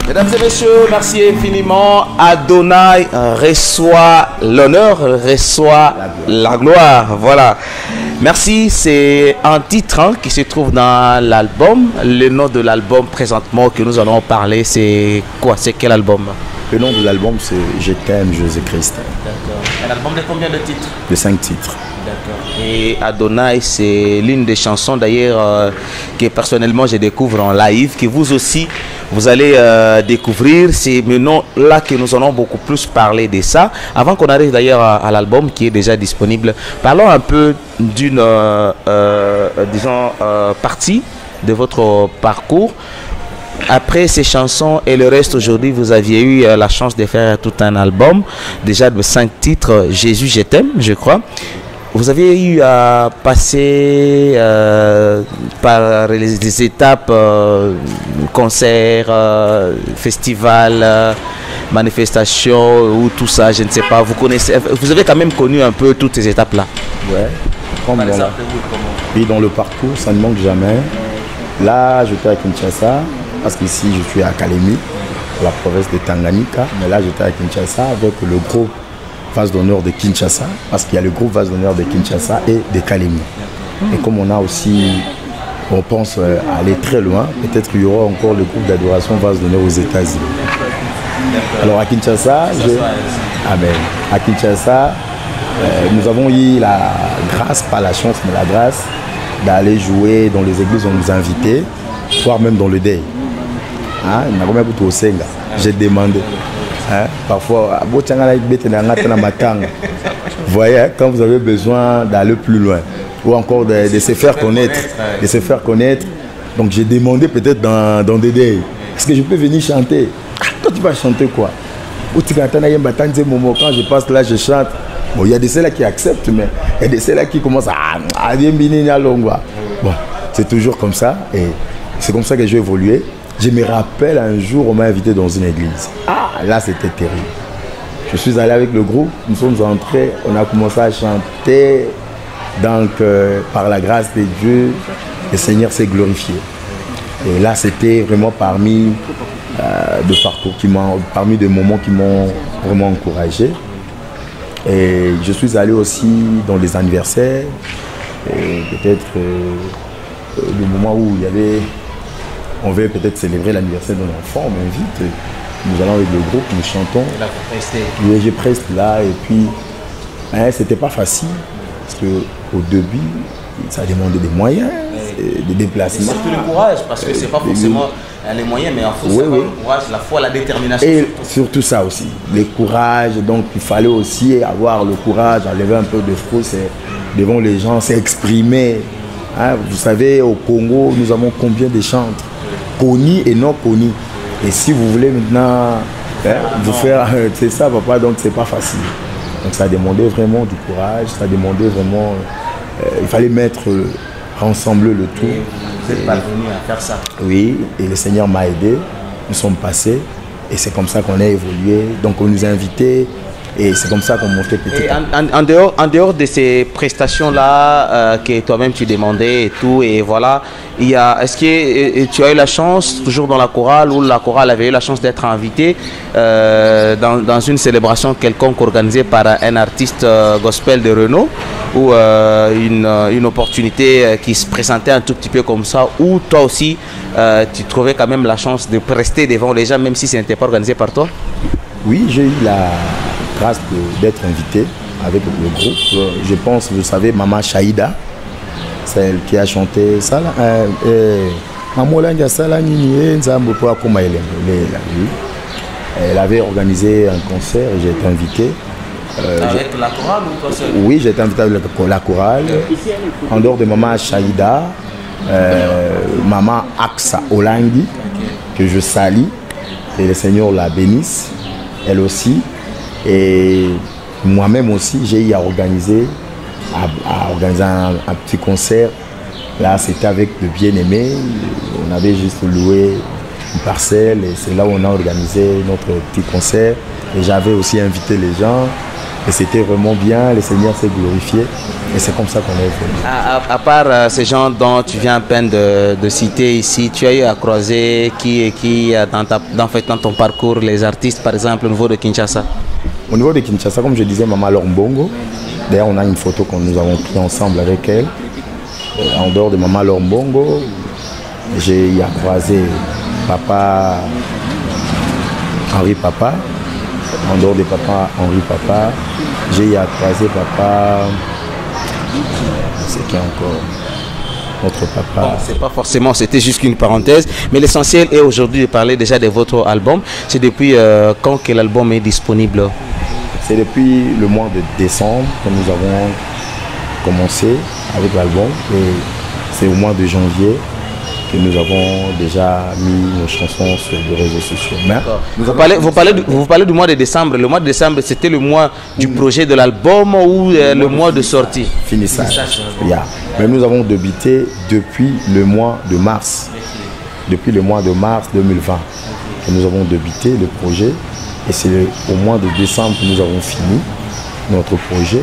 Mesdames et messieurs, merci infiniment. Adonai reçoit l'honneur, reçoit la gloire. Voilà. Merci, c'est un titre qui se trouve dans l'album. Le nom de l'album présentement que nous allons parler, c'est quoi? C'est quel album? Le nom de l'album, c'est Je t'aime, Jésus-Christ. D'accord. Un album de combien de titres? De 5 titres. D'accord. Et Adonai, c'est l'une des chansons d'ailleurs que personnellement je découvre en live, que vous aussi, vous allez découvrir. C'est maintenant là que nous allons beaucoup plus parler de ça. Avant qu'on arrive d'ailleurs à l'album qui est déjà disponible, parlons un peu d'une, disons, partie de votre parcours. Après ces chansons et le reste, aujourd'hui, vous aviez eu la chance de faire tout un album, déjà de 5 titres, Jésus, je t'aime, je crois. Vous avez eu à passer par les étapes, concerts, festivals, manifestations, ou tout ça, je ne sais pas. Vous connaissez, vous avez quand même connu un peu toutes ces étapes-là. Ouais, comme et dans le parcours, ça ne manque jamais. Là, j'étais à Kinshasa, parce qu'ici, je suis à Kalemi, la province de Tanganyika. Mais là, j'étais à Kinshasa avec le groupe Vase d'honneur de Kinshasa, parce qu'il y a le groupe Vase d'honneur de Kinshasa et de Kalemi. Et comme on a aussi, on pense aller très loin, peut-être qu'il y aura encore le groupe d'adoration Vase d'honneur aux États-Unis. Alors à Kinshasa, Amen. À Kinshasa, nous avons eu la grâce, pas la chance, mais la grâce d'aller jouer dans les églises où on nous a invités, voire même dans le deuil. J'ai demandé. Hein? Parfois, vous voyez, quand vous avez besoin d'aller plus loin, ou encore de se faire connaître, donc j'ai demandé peut-être dans des deuils, est-ce que je peux venir chanter? Toi tu vas chanter quoi? Quand je passe là, je chante. Bon, il y a des ceux-là qui acceptent, mais il y a des ceux-là qui commencent à dire bon, c'est toujours comme ça, et c'est comme ça que j'ai évolué. Je me rappelle un jour, on m'a invité dans une église. Ah, là, c'était terrible. Je suis allé avec le groupe, nous sommes entrés, on a commencé à chanter. Donc, par la grâce de Dieu, le Seigneur s'est glorifié. Et là, c'était vraiment parmi des parcours parmi des moments qui m'ont vraiment encouragé. Et je suis allé aussi dans les anniversaires. Et peut-être le moment où il y avait... On veut peut-être célébrer l'anniversaire d'un enfant, on m'invite. Nous allons avec le groupe, nous chantons. Et là, oui, j'ai presque là. Et puis, hein, c'était pas facile. Parce qu'au début, ça demandait des moyens, des déplacements. C'est surtout le courage, parce que c'est pas forcément les moyens, mais il faut savoir le courage, la foi, la détermination. Et surtout ça aussi, le courage. Donc, il fallait aussi avoir le courage, enlever un peu de frousse devant les gens, s'exprimer. Hein, vous savez, au Congo, nous avons combien de chantres connus et non connus. Et si vous voulez maintenant vous faire, c'est ça papa, donc c'est pas facile. Donc ça demandait vraiment du courage, ça demandait vraiment, il fallait mettre, rassembler le tout. Et vous êtes parvenu à faire ça? Oui, et le Seigneur m'a aidé, nous sommes passés, et c'est comme ça qu'on a évolué. Donc on nous a invités, et c'est comme ça qu'on montait petit à petit. En dehors de ces prestations-là que toi-même tu demandais et tout, et voilà, est-ce que tu as eu la chance, toujours dans la chorale, ou la chorale avait eu la chance d'être invitée dans une célébration quelconque organisée par un artiste gospel de renom, ou une opportunité qui se présentait un tout petit peu comme ça, où toi aussi tu trouvais quand même la chance de rester devant les gens, même si ce n'était pas organisé par toi? Oui, j'ai eu la grâce d'être invité avec le groupe. Je pense, vous savez, Maman Chaïda, celle qui a chanté ça. Elle avait organisé un concert et j'ai été invité. Avec la chorale ou toi seul? Oui, j'ai été invité avec la chorale. En dehors de Maman Chaïda, Maman Aksa Olangi, que je salue, et le Seigneur la bénisse, elle aussi. Et moi-même aussi, j'ai eu à organiser un petit concert. Là, c'était avec le bien-aimé. On avait juste loué une parcelle et c'est là où on a organisé notre petit concert. Et j'avais aussi invité les gens. Et c'était vraiment bien, le Seigneur s'est glorifié. Et c'est comme ça qu'on est venu. À part ces gens dont tu viens à peine de citer ici, tu as eu à croiser qui dans ton parcours, les artistes par exemple au niveau de Kinshasa? Au niveau de Kinshasa, comme je disais, Maman Laure Mbongo. D'ailleurs, on a une photo que nous avons prise ensemble avec elle. En dehors de Maman Laure Mbongo, j'ai y a croisé Papa Henri Papa. En dehors de Papa Henri Papa, j'ai y a croisé Papa. C'est qui encore notre papa. Bon, c'est pas forcément, c'était juste une parenthèse, mais l'essentiel est aujourd'hui de parler déjà de votre album. C'est depuis quand que l'album est disponible? C'est depuis le mois de décembre que nous avons commencé avec l'album et c'est au mois de janvier que nous avons déjà mis nos chansons sur les réseaux sociaux. Vous parlez du mois de décembre. Le mois de décembre, c'était le mois du projet de l'album ou le mois de sortie? Finissage. Yeah. Mais nous avons débuté depuis le mois de mars. Depuis le mois de mars 2020 que nous avons débuté le projet. Et c'est au mois de décembre que nous avons fini notre projet.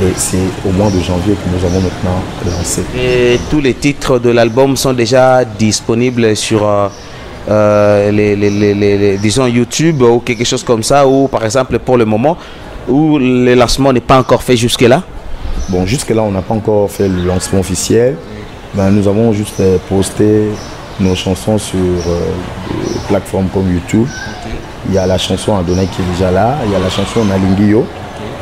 Et c'est au mois de janvier que nous avons maintenant lancé. Et tous les titres de l'album sont déjà disponibles sur disons YouTube ou quelque chose comme ça, ou par exemple pour le moment où le lancement n'est pas encore fait jusque-là? Bon, jusque-là on n'a pas encore fait le lancement officiel. Ben, nous avons juste posté nos chansons sur des plateformes comme YouTube. Il y a la chanson Adonai qui est déjà là, il y a la chanson Nalingio.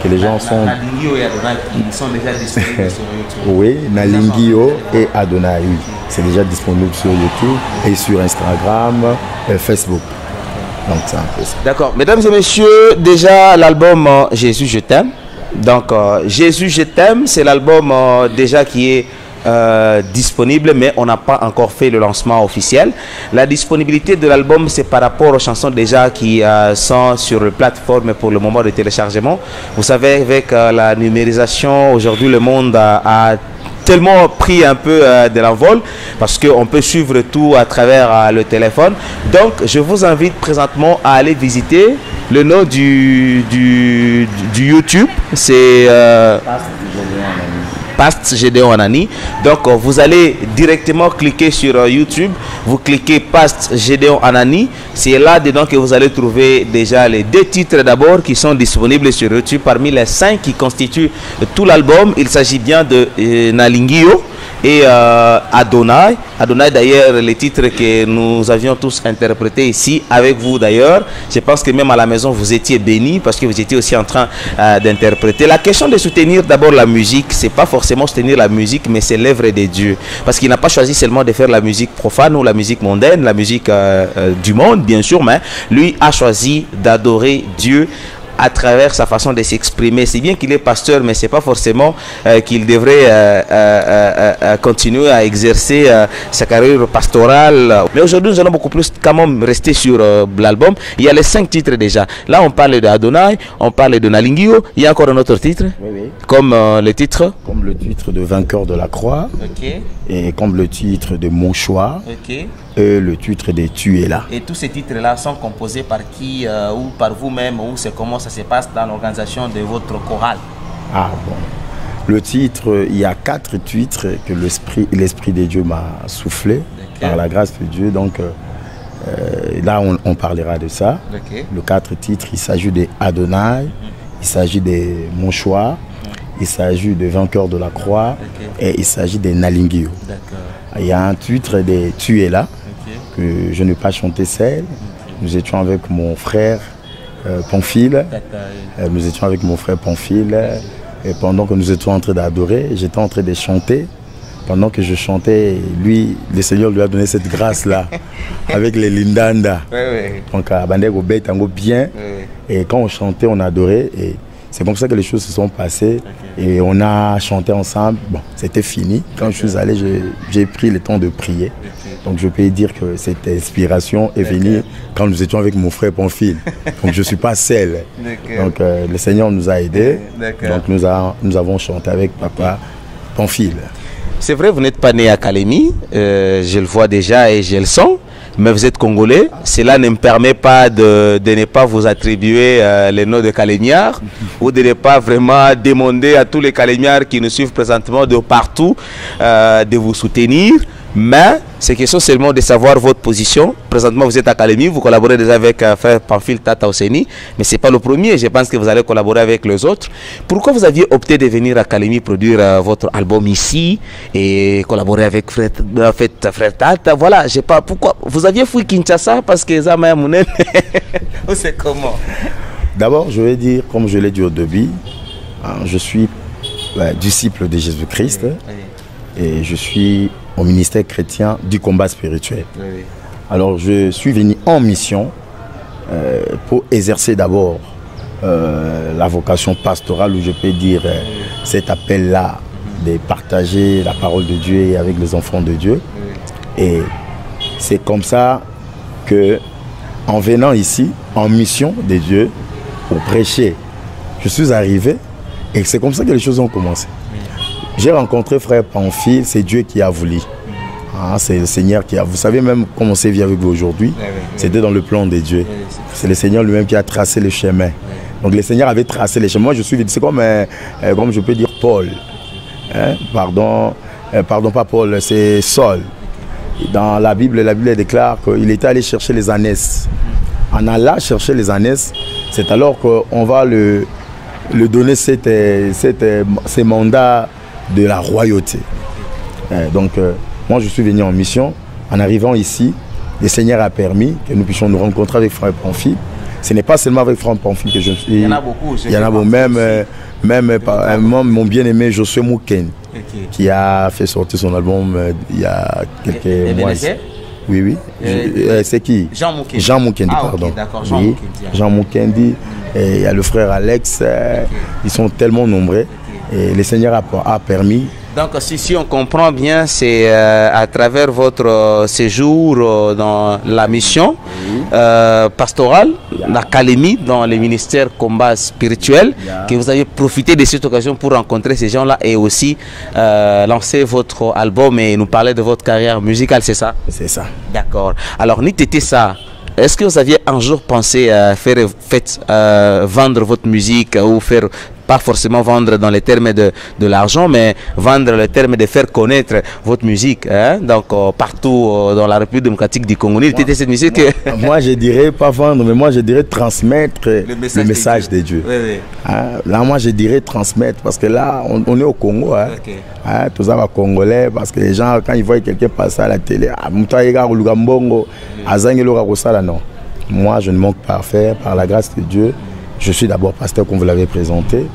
Que les gens sont... Nalingio et Adonai qui sont déjà disponibles sur YouTube. Oui, Nalingio et Adonai, oui. C'est déjà disponible sur YouTube et sur Instagram et Facebook. Donc c'est un peu ça. D'accord. Mesdames et messieurs, déjà l'album Jésus je t'aime. Donc Jésus je t'aime, c'est l'album déjà qui est disponible, mais on n'a pas encore fait le lancement officiel. La disponibilité de l'album, c'est par rapport aux chansons déjà qui sont sur la plateforme pour le moment de téléchargement. Vous savez, avec la numérisation, aujourd'hui le monde a tellement pris un peu de l'envol parce qu'on peut suivre tout à travers le téléphone. Donc je vous invite présentement à aller visiter le nom du YouTube, c'est Past Gédéon Anani. Donc vous allez directement cliquer sur YouTube, vous cliquez Past Gédéon Anani, c'est là dedans que vous allez trouver déjà les 2 titres d'abord qui sont disponibles sur YouTube parmi les 5 qui constituent tout l'album. Il s'agit bien de Nalingio et Adonai. Adonai d'ailleurs, les titres que nous avions tous interprétés ici avec vous d'ailleurs. Je pense que même à la maison vous étiez bénis parce que vous étiez aussi en train d'interpréter. La question de soutenir d'abord la musique, c'est pas forcément soutenir la musique, mais c'est l'œuvre de Dieu. Parce qu'il n'a pas choisi seulement de faire la musique profane ou la musique mondaine, la musique du monde bien sûr, mais lui a choisi d'adorer Dieu à travers sa façon de s'exprimer. C'est bien qu'il est pasteur, mais c'est pas forcément qu'il devrait continuer à exercer sa carrière pastorale. Mais aujourd'hui, nous allons beaucoup plus quand même rester sur l'album. Il y a les 5 titres déjà. Là, on parle d'Adonai, on parle de Nalingio. Il y a encore un autre titre, oui. Comme le titre. Comme le titre de Vainqueur de la Croix. Okay. Et comme le titre de Mon Choix. Okay. Et le titre de Tu es là. Et tous ces titres-là sont composés par qui ou par vous-même, ou c'est comment ça se passe dans l'organisation de votre chorale? Ah bon. Le titre, il y a 4 titres que l'Esprit de Dieu m'a soufflé par la grâce de Dieu. Donc là, on parlera de ça. Le 4 titres, il s'agit de Adonai, il s'agit de Mon Choix, il s'agit de Vainqueur de la Croix et il s'agit de Nalingio. Il y a un titre de Tu es là que je n'ai pas chanté seul. Nous étions avec mon frère Pamphile. Nous étions avec mon frère Pamphile. Et pendant que nous étions en train d'adorer, j'étais en train de chanter. Pendant que je chantais, lui, le Seigneur lui a donné cette grâce-là, avec les lindanda. Donc, à Bandego Bey Tango bien. Et quand on chantait, on adorait. Et c'est comme ça que les choses se sont passées. Et on a chanté ensemble. Bon, c'était fini. Quand je suis allé, j'ai pris le temps de prier. Donc je peux dire que cette inspiration est venue quand nous étions avec mon frère Pamphile. Donc je ne suis pas seul. Donc le Seigneur nous a aidés. Donc nous avons chanté avec papa Pamphile. C'est vrai, vous n'êtes pas né à Kalemi, je le vois déjà et je le sens, mais vous êtes congolais. Cela ne me permet pas de ne pas vous attribuer les noms de Kalémiards ou de ne pas vraiment demander à tous les Kalémiards qui nous suivent présentement de partout de vous soutenir. Mais c'est question seulement de savoir votre position. Présentement, vous êtes à Kalemi, vous collaborez déjà avec frère Pamphile Tata Oseni, mais ce n'est pas le premier. Je pense que vous allez collaborer avec les autres. Pourquoi vous aviez opté de venir à Kalemi produire votre album ici et collaborer avec frère Tata? Voilà, je sais pas pourquoi. Vous aviez fui Kinshasa parce que Zama Mounen. C'est comment? D'abord, je vais dire, comme je l'ai dit au début, je suis disciple de Jésus-Christ et je suis au ministère chrétien du combat spirituel. Oui. Alors je suis venu en mission pour exercer d'abord la vocation pastorale, où je peux dire cet appel-là de partager la parole de Dieu avec les enfants de Dieu. Oui. Et c'est comme ça que, en venant ici, en mission de Dieu, pour prêcher, je suis arrivé et c'est comme ça que les choses ont commencé. J'ai rencontré frère Pamphile, c'est Dieu qui a voulu. C'est le Seigneur qui a... Vous savez même comment on s'est vu avec vous aujourd'hui. C'était dans le plan de Dieu. C'est le Seigneur lui-même qui a tracé le chemin. Donc le Seigneur avait tracé les chemins. Moi je suis... C'est comme je peux dire Paul. Pardon, pas Paul, c'est Saul. Dans la Bible déclare qu'il était allé chercher les ânesses. En allant chercher les ânesses, c'est alors qu'on va le donner ces mandats de la royauté. Donc, moi, je suis venu en mission. En arrivant ici, le Seigneur a permis que nous puissions nous rencontrer avec frère Pamphile. Ce n'est pas seulement avec frère Pamphile que je suis. Il y en a beaucoup. Il y en a beaucoup. Même mon bien-aimé Josué Mouken, qui a fait sortir son album il y a quelques mois. Oui. C'est qui? Jean Moukendi. Jean Moukendi, pardon. Okay, Jean Moukendi. Jean Moukendi. Et il y a le frère Alex. Ils sont tellement nombreux. Et le Seigneur a permis. Donc si on comprend bien, c'est à travers votre séjour dans la mission pastorale, la Kalemi, dans le ministère combat spirituel, que vous avez profité de cette occasion pour rencontrer ces gens-là et aussi lancer votre album et nous parler de votre carrière musicale, c'est ça? C'est ça. D'accord. Alors, n'était ça. Est-ce que vous aviez un jour pensé à vendre votre musique ou faire, pas forcément vendre dans les termes de l'argent, mais vendre le terme de faire connaître votre musique, donc partout dans la République démocratique du Congo? Cette musique moi, je dirais pas vendre, mais moi je dirais transmettre le message de Dieu. Oui. Là, moi je dirais transmettre, parce que là, on est au Congo. Tout ça va congolais, parce que les gens, quand ils voient quelqu'un passer à la télé, non. Moi, je ne manque pas à faire, par la grâce de Dieu. Je suis d'abord pasteur, comme vous l'avez présenté.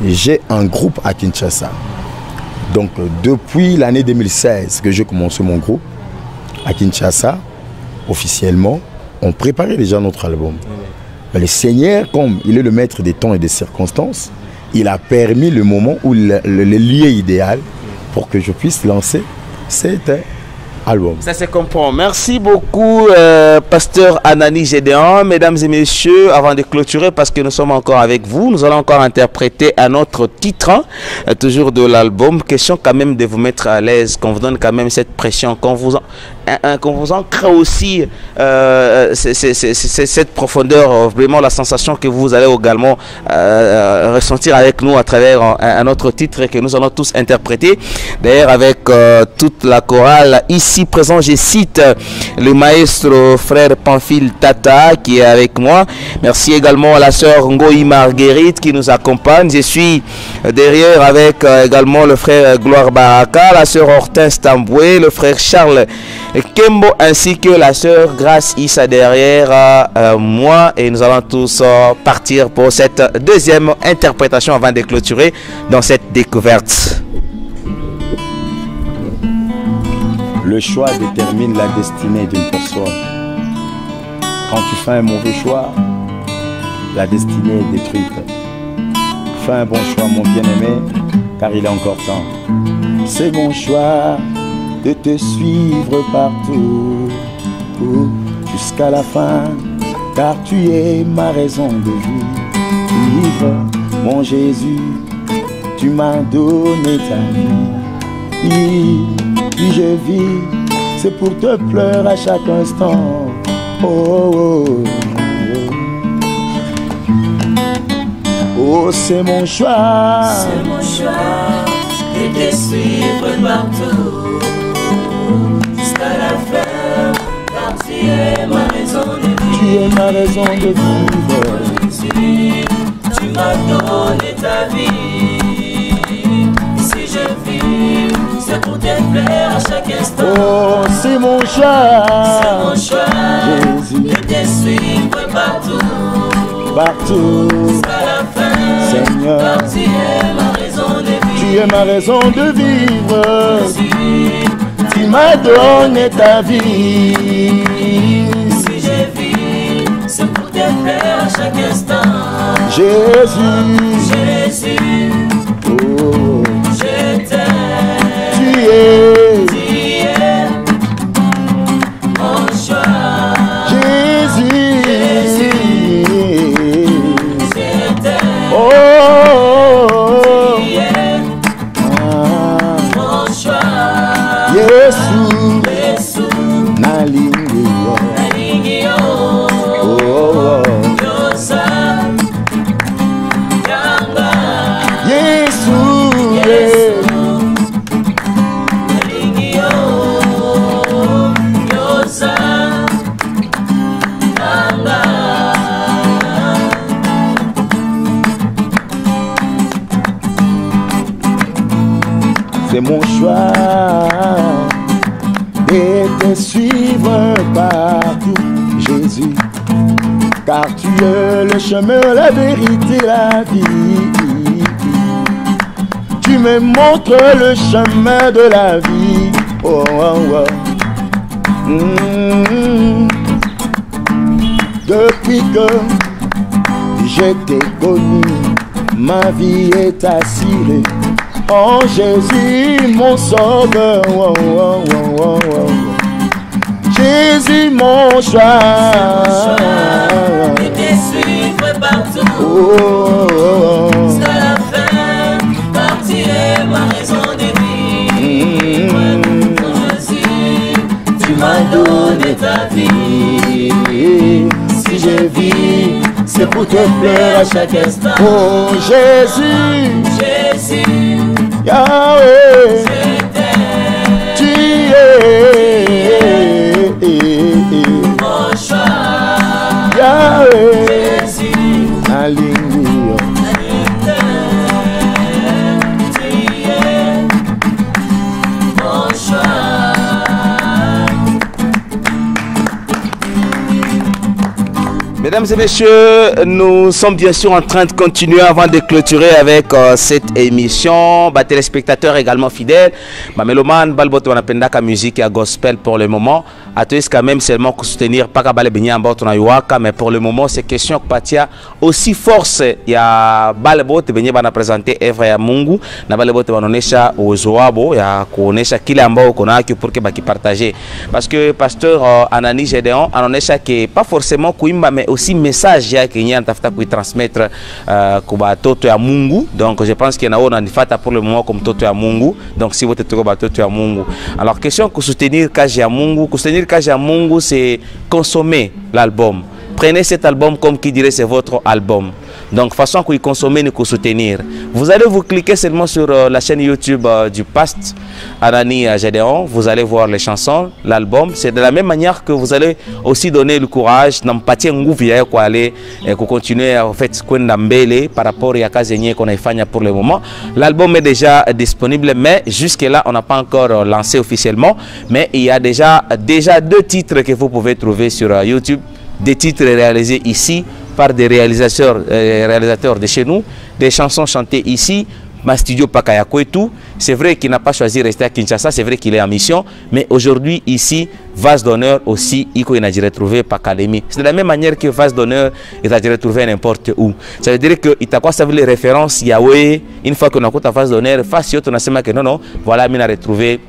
J'ai un groupe à Kinshasa. Donc, depuis l'année 2016 que j'ai commencé mon groupe à Kinshasa, officiellement, on préparait déjà notre album. Mais le Seigneur, comme il est le maître des temps et des circonstances, il a permis le moment où le lieu idéal pour que je puisse lancer cet album. Ça se comprend. Merci beaucoup, pasteur Anani Gédéon. Mesdames et messieurs, avant de clôturer, parce que nous sommes encore avec vous, nous allons encore interpréter un autre titre, toujours de l'album. Question quand même de vous mettre à l'aise, qu'on vous donne quand même cette pression, qu'on vous ancre aussi cette profondeur, vraiment la sensation que vous allez également ressentir avec nous à travers un autre titre que nous allons tous interpréter. D'ailleurs, avec toute la chorale ici présent, je cite le maestro frère Pamphile Tata qui est avec moi. Merci également à la sœur Ngoï Marguerite qui nous accompagne. Je suis derrière avec également le frère Gloire Baraka, la sœur Hortense Tamboué, le frère Charles Kembo ainsi que la sœur Grace Issa derrière moi, et nous allons tous partir pour cette deuxième interprétation avant de clôturer dans cette découverte. Le choix détermine la destinée d'une personne. Quand tu fais un mauvais choix, la destinée est détruite. Fais un bon choix, mon bien-aimé, car il est encore temps. C'est mon choix de te suivre partout, jusqu'à la fin, car tu es ma raison de vivre. Mon Jésus, tu m'as donné ta vie. Puis je vis, c'est pour te pleurer à chaque instant. Oh, oh, oh. Oh, c'est mon choix. C'est mon choix de te suivre partout jusqu'à la fin, car tu es ma raison de vivre. Tu es ma raison de vivre. Jésus, tu m'as donné ta vie. Si je vis, c'est pour te plaire à chaque instant. Oh, c'est mon choix. C'est mon choix Jésus. de te suivre partout. Partout, Jusqu'à la fin, Seigneur. car tu es ma raison de vivre. Tu es ma raison de vivre. Jésus, Tu m'as donné ta vie. si je vis, c'est pour te plaire à chaque instant. Jésus, Jésus, oh, je t'aime. tu es Tu es mon choix. Jésus. Je t'aime. Oh, Tu es ah, mon choix. Yesu, Yesu, nalingi yo. nalingi yo. Oh, oh, Yosa, yanga. Yesu, Yesu, nalingi yo. Yosa, yanga. c'est mon choix de te suivre partout, Jésus, car tu es le chemin, la vérité, la vie. Tu me montres le chemin de la vie. Oh, oh, oh. Depuis que je t'ai connu, ma vie est assurée. Oh Jésus, mon sauveur, oh, oh, oh, oh, oh. Jésus, mon choix. Et te suivre partout. Oh, oh, oh. Jusqu'à la fin, car tu es ma raison de vivre. Jésus, tu m'as donné ta vie. Si je vis, c'est pour te plaire à chaque instant. instant. Oh Jésus, Jésus, Yahweh, je t'aime. tu es Mon choix. Yahweh, Jésus, Alléluia. je t'aime. Tu es mon choix. Mesdames et messieurs, nous sommes bien sûr en train de continuer avant de clôturer avec cette émission. Bah, téléspectateurs également fidèles, bah, méloman, balboto wanapendaka musique et gospel pour le moment. Atois quand même seulement pour soutenir pas kabale benya ambato na yuaka, mais pour le moment c'est question que patia aussi force ya balbote benye bana présenter œuvre ya Mungu na balbote banaonesha uwezo wabo ya kuonesha kile ambao kuna yake pour que bakipartager, parce que pasteur Anani Gedeon anaonesha que pas forcément kuimba mais aussi message yake yenye anatafuta kuitransmettre kwa batoto ya Mungu. Donc je pense que nao nanifata pour le moment comme mtoto ya Mungu. Donc si vous êtes batoto ya Mungu, alors question que soutenir kazi ya Mungu, soutenir kazi ya Mungu c'est consommer l'album. Prenez cet album comme qui dirait c'est votre album. Donc façon que vous consommez ni que soutenir. Vous allez vous cliquer seulement sur la chaîne YouTube du Past Anani Gedeon. Vous allez voir les chansons, l'album. C'est de la même manière que vous allez aussi donner le courage n'empathie nguvu ya kwa aller et continuer en fait kwenda mbele par rapport à kazi yenyewe qu'on a pour le moment. L'album est déjà disponible, mais jusque là on n'a pas encore lancé officiellement, mais il y a déjà 2 titres que vous pouvez trouver sur YouTube, des titres réalisés ici par des réalisateurs de chez nous, des chansons chantées ici, ma studio Pakayako et tout. C'est vrai qu'il n'a pas choisi de rester à Kinshasa, c'est vrai qu'il est en mission, mais aujourd'hui ici, Vase d'honneur aussi, il a été retrouvé par Kalemi. C'est de la même manière que Vase d'honneur est été retrouvé n'importe où. Ça veut dire que il t'a quoi ça veut les références Yahweh, une fois qu'on a coupé Vase d'honneur, face on a que non, voilà, il a retrouvé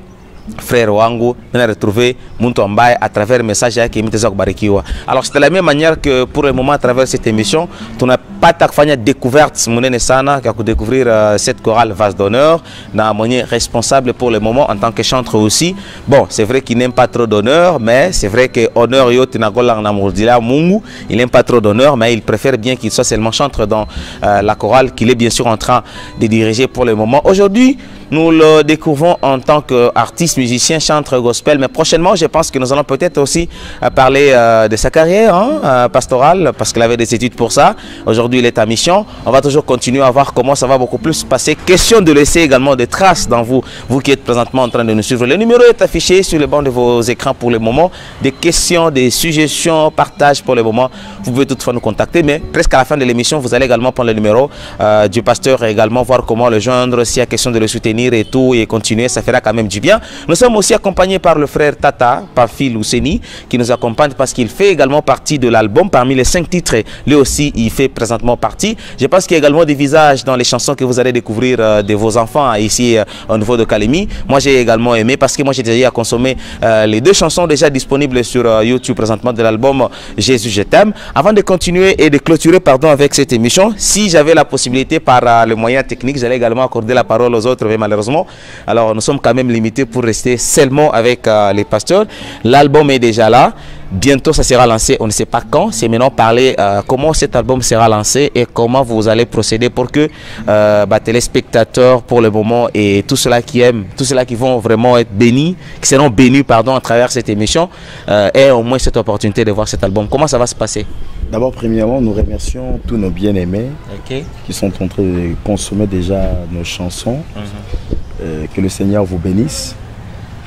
frère wangu on a retrouvé muntu ambaye à travers message yake imeteza kubarikiwa. Alors c'est de la même manière que pour le moment à travers cette émission tu n'as pas kufanya découverte munene sana kwa découvrir cette chorale Vase d'honneur na mwenye responsable pour le moment en tant que chanteur aussi. Bon, c'est vrai qu'il n'aime pas trop d'honneur, mais c'est vrai que honneur yote na gola na murdila mungu, il n'aime pas trop d'honneur, mais il préfère bien qu'il soit seulement chanteur dans la chorale qu'il est bien sûr en train de diriger pour le moment. Aujourd'hui, nous le découvrons en tant qu'artiste, musicien, chanteur gospel, mais prochainement, je pense que nous allons peut-être aussi parler de sa carrière pastorale, parce qu'il avait des études pour ça. Aujourd'hui, il est à mission. On va toujours continuer à voir comment ça va beaucoup plus se passer. Question de laisser également des traces dans vous, vous qui êtes présentement en train de nous suivre. Le numéro est affiché sur le banc de vos écrans pour le moment. Des questions, des suggestions, partage pour le moment. Vous pouvez toutefois nous contacter, mais presque à la fin de l'émission, vous allez également prendre le numéro du pasteur et également voir comment le joindre, s'il y a question de le soutenir et tout, et continuer, ça fera quand même du bien. Nous sommes aussi accompagnés par le frère Tata, Pafil Ouseni, qui nous accompagne parce qu'il fait également partie de l'album. Parmi les 5 titres, lui aussi, il fait présentement partie. Je pense qu'il y a également des visages dans les chansons que vous allez découvrir de vos enfants ici au niveau de Kalemi. Moi, j'ai également aimé parce que moi, j'ai déjà consommé les 2 chansons déjà disponibles sur YouTube présentement de l'album Jésus, je t'aime. Avant de continuer et de clôturer avec cette émission, si j'avais la possibilité par le moyen technique, j'allais également accorder la parole aux autres, mais malheureusement, alors nous sommes quand même limités pour rester seulement avec les pasteurs. L'album est déjà là. Bientôt, ça sera lancé. On ne sait pas quand. C'est maintenant parler comment cet album sera lancé et comment vous allez procéder pour que téléspectateurs, pour le moment, et tous ceux-là qui aiment, tous ceux-là qui vont vraiment être bénis, qui seront bénis, pardon, à travers cette émission, aient au moins cette opportunité de voir cet album. Comment ça va se passer? D'abord, premièrement, nous remercions tous nos bien-aimés qui sont en train de consommer déjà nos chansons. Que le Seigneur vous bénisse.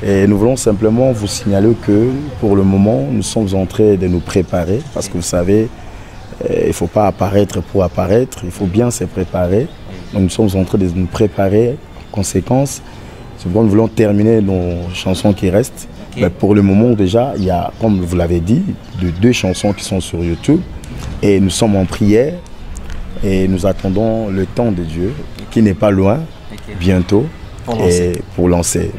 Et nous voulons simplement vous signaler que pour le moment, nous sommes en train de nous préparer parce que vous savez, il ne faut pas apparaître pour apparaître, il faut bien se préparer. Donc nous sommes en train de nous préparer en conséquence. C'est pourquoi nous voulons terminer nos chansons qui restent. Mais pour le moment déjà, il y a, comme vous l'avez dit, 2 chansons qui sont sur YouTube. Et nous sommes en prière et nous attendons le temps de Dieu qui n'est pas loin, bientôt. Pour lancer.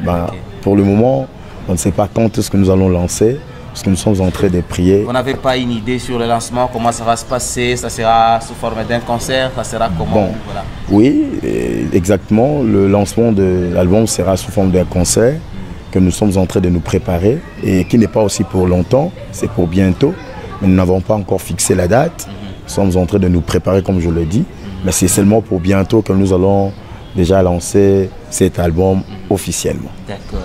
Pour le moment, on ne sait pas quand est-ce que nous allons lancer, parce que nous sommes en train de prier. Vous n'avez pas une idée sur le lancement, comment ça va se passer? Ça sera sous forme d'un concert? Ça sera comment? Voilà. Oui, exactement. Le lancement de l'album sera sous forme d'un concert que nous sommes en train de nous préparer et qui n'est pas aussi pour longtemps, c'est pour bientôt. Mais nous n'avons pas encore fixé la date. Nous sommes en train de nous préparer, comme je l'ai dit. Mais c'est seulement pour bientôt que nous allons déjà lancer cet album officiellement. D'accord.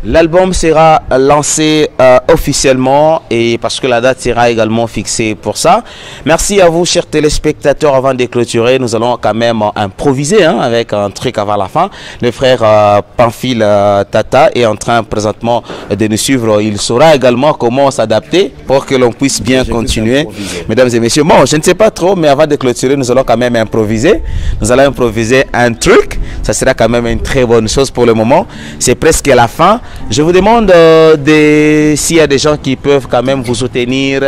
L'album sera lancé officiellement et parce que la date sera également fixée pour ça. Merci à vous, chers téléspectateurs. Avant de clôturer, nous allons quand même improviser avec un truc avant la fin. Le frère Pamphile Tata est en train présentement de nous suivre. Il saura également comment s'adapter pour que l'on puisse bien continuer. Mesdames et messieurs, bon, je ne sais pas trop, mais avant de clôturer, nous allons quand même improviser. Nous allons improviser un truc. Ça sera quand même une très bonne chose pour le moment. C'est presque la fin. Je vous demande s'il y a des gens qui peuvent quand même vous soutenir,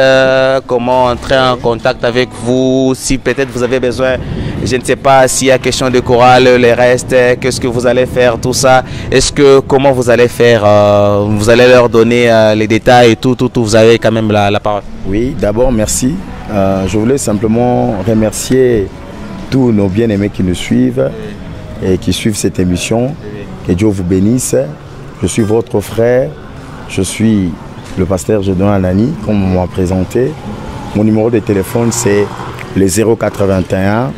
comment entrer en contact avec vous, si peut-être vous avez besoin, je ne sais pas s'il y a question de chorale, les restes, qu'est-ce que vous allez faire, tout ça. Est-ce que, comment vous allez faire, vous allez leur donner les détails et tout, vous avez quand même la parole. Oui, d'abord merci. Je voulais simplement remercier tous nos bien-aimés qui nous suivent et qui suivent cette émission. Que Dieu vous bénisse. Je suis votre frère, je suis le pasteur Gédéon Anani, comme on m'a présenté. Mon numéro de téléphone, c'est le 081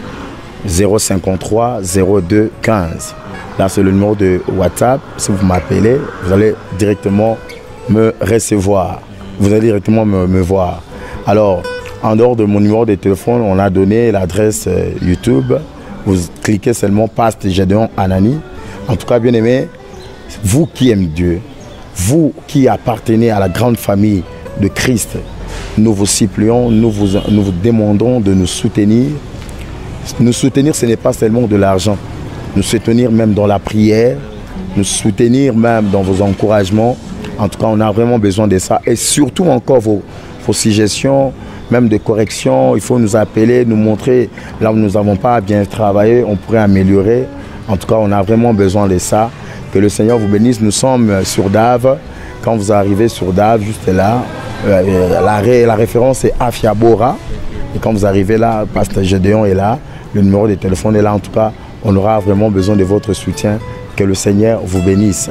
053 02 15. Là, c'est le numéro de WhatsApp. Si vous m'appelez, vous allez directement me recevoir. Vous allez directement me voir. Alors, en dehors de mon numéro de téléphone, on a donné l'adresse YouTube. Vous cliquez seulement Pasteur Gédéon Anani. En tout cas, bien aimé, vous qui aimez Dieu, vous qui appartenez à la grande famille de Christ, nous vous supplions, nous vous demandons de nous soutenir. Nous soutenir, ce n'est pas seulement de l'argent. Nous soutenir même dans la prière, nous soutenir même dans vos encouragements. En tout cas, on a vraiment besoin de ça. Et surtout encore vos suggestions, même de corrections. Il faut nous appeler, nous montrer là où nous n'avons pas bien travaillé, on pourrait améliorer. En tout cas, on a vraiment besoin de ça. Que le Seigneur vous bénisse. Nous sommes sur Dave. Quand vous arrivez sur Dave, juste là, la référence est Afiabora. Et quand vous arrivez là, Pasteur Gédéon est là. Le numéro de téléphone est là. En tout cas, on aura vraiment besoin de votre soutien. Que le Seigneur vous bénisse.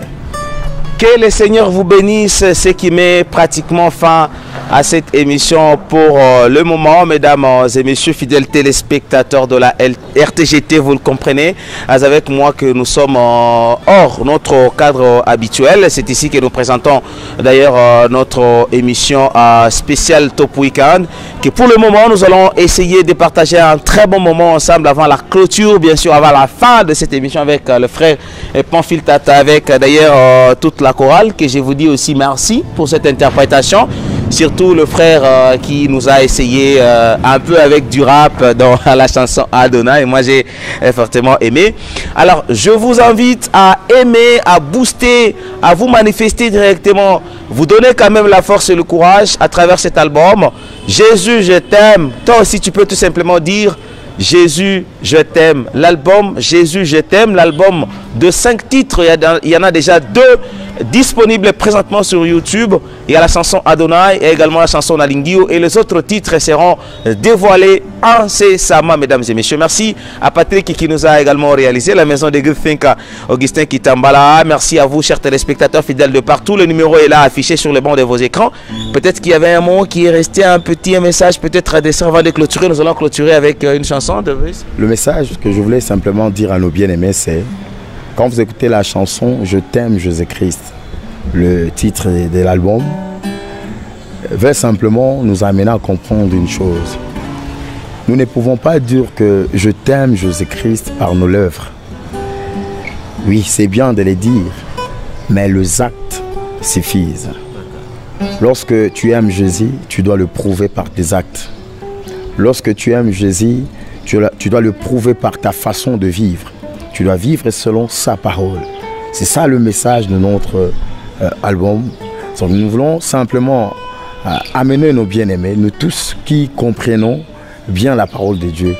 Que le Seigneur vous bénisse, ce qui met pratiquement fin à cette émission pour le moment, mesdames et messieurs, fidèles téléspectateurs de la RTGT, vous le comprenez, avec moi que nous sommes hors notre cadre habituel. C'est ici que nous présentons d'ailleurs notre émission spéciale Top Weekend, que pour le moment nous allons essayer de partager un très bon moment ensemble avant la clôture, bien sûr avant la fin de cette émission avec le frère Pamphile Tata, avec d'ailleurs toute la chorale, que je vous dis aussi merci pour cette interprétation, surtout le frère qui nous a essayé un peu avec du rap dans la chanson Adonai, et moi j'ai fortement aimé. Alors je vous invite à aimer, à booster, à vous manifester directement, vous donner quand même la force et le courage à travers cet album. Jésus je t'aime, toi aussi tu peux tout simplement dire Jésus, je t'aime. L'album Jésus, je t'aime, l'album de 5 titres, il y en a déjà 2 disponibles présentement sur YouTube. Il y a la chanson Adonai et également la chanson Nalingio, et les autres titres seront dévoilés incessamment, mesdames et messieurs. Merci à Patrick qui nous a également réalisé, la maison de Good Think, Augustin Kitambala. Merci à vous, chers téléspectateurs fidèles de partout. Le numéro est là affiché sur le banc de vos écrans. Peut-être qu'il y avait un mot qui est resté, un petit message peut-être à dessein avant de clôturer. Nous allons clôturer avec une chanson de Brice. Le message que je voulais simplement dire à nos bien-aimés, c'est quand vous écoutez la chanson Je t'aime Jésus-Christ, le titre de l'album, veut simplement nous amener à comprendre une chose. Nous ne pouvons pas dire que je t'aime Jésus-Christ par nos lèvres. Oui, c'est bien de les dire, mais les actes suffisent. Lorsque tu aimes Jésus, tu dois le prouver par tes actes. Lorsque tu aimes Jésus, tu dois le prouver par ta façon de vivre. Tu dois vivre selon sa parole. C'est ça le message de notre album. Donc, nous voulons simplement amener nos bien-aimés, nous tous qui comprenons bien la parole de Dieu.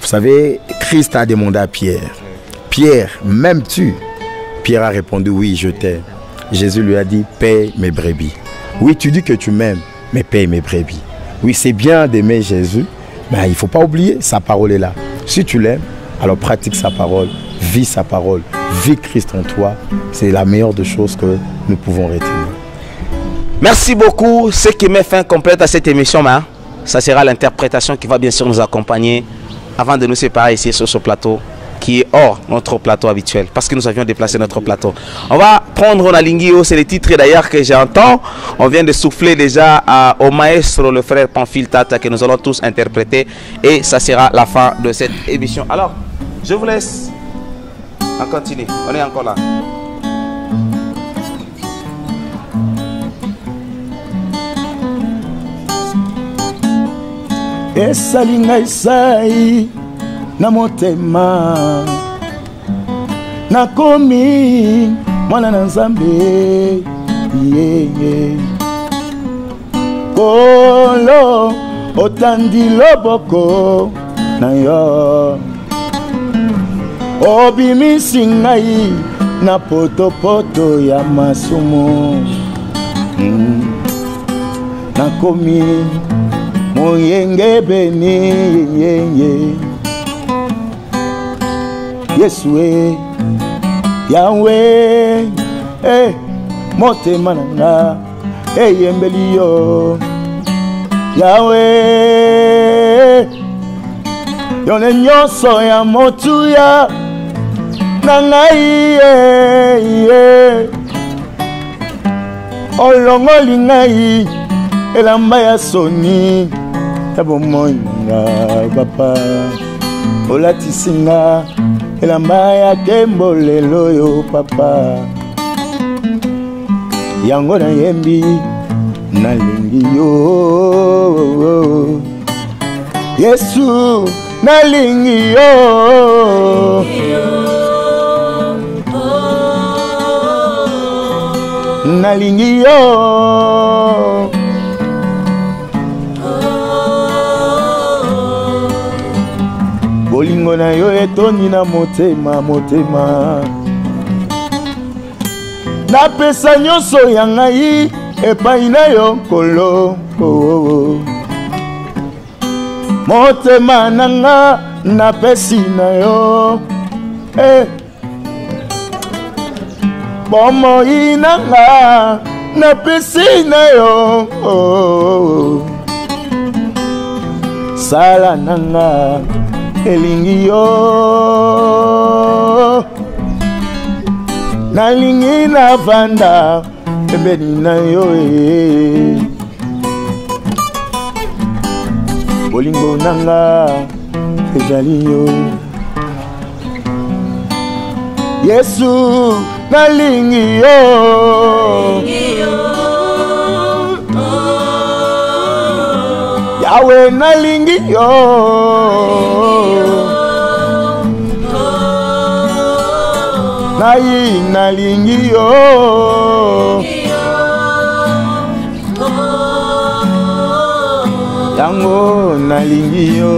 Vous savez, Christ a demandé à Pierre, Pierre, m'aimes-tu? Pierre a répondu, oui, je t'aime. Jésus lui a dit, paye mes brebis. Oui, tu dis que tu m'aimes, mais paye mes brebis. Oui, c'est bien d'aimer Jésus, mais il ne faut pas oublier, sa parole est là. Si tu l'aimes, alors pratique sa parole, vis sa parole, vis Christ en toi. C'est la meilleure des choses que nous pouvons retenir. Merci beaucoup. Ce qui met fin complète à cette émission, ça sera l'interprétation qui va bien sûr nous accompagner avant de nous séparer ici sur ce plateau qui est hors notre plateau habituel, parce que nous avions déplacé notre plateau. On va prendre Nalingio, c'est le titre d'ailleurs que j'entends. On vient de souffler déjà au maestro, le frère Pamphile Tata, que nous allons tous interpréter, et ça sera la fin de cette émission. Alors, je vous laisse. On continue, on est encore là. Esalinga isai na motema nakomi mwana na Nzambe kolo otandi loboko na yo obimisi ngai na potopoto ya masumu nakomi moyenge beni Yesue Yahweh motema nanga eyembeli yo Yahweh yone nyonso ya motuya na ngai olongoli ngai elamba ya soni tabo moinga papa olatisinga elamba ya kembolelo yo papa yango na yembi nalingi yo Yesu nalingi yo nalingi yo bolingo na yo etoni na motema motema napesa nyonso ya ngai epai na yo nkolo motema nanga napesi na yo bomoi nanga napesi na yo sala nanga elingi yo nalingi navanda pembeni na yo bolingo nanga ezali yo Yesu nalingi yo Yahweh nalingi yo Nayi nalingi yo Yango nalingi yo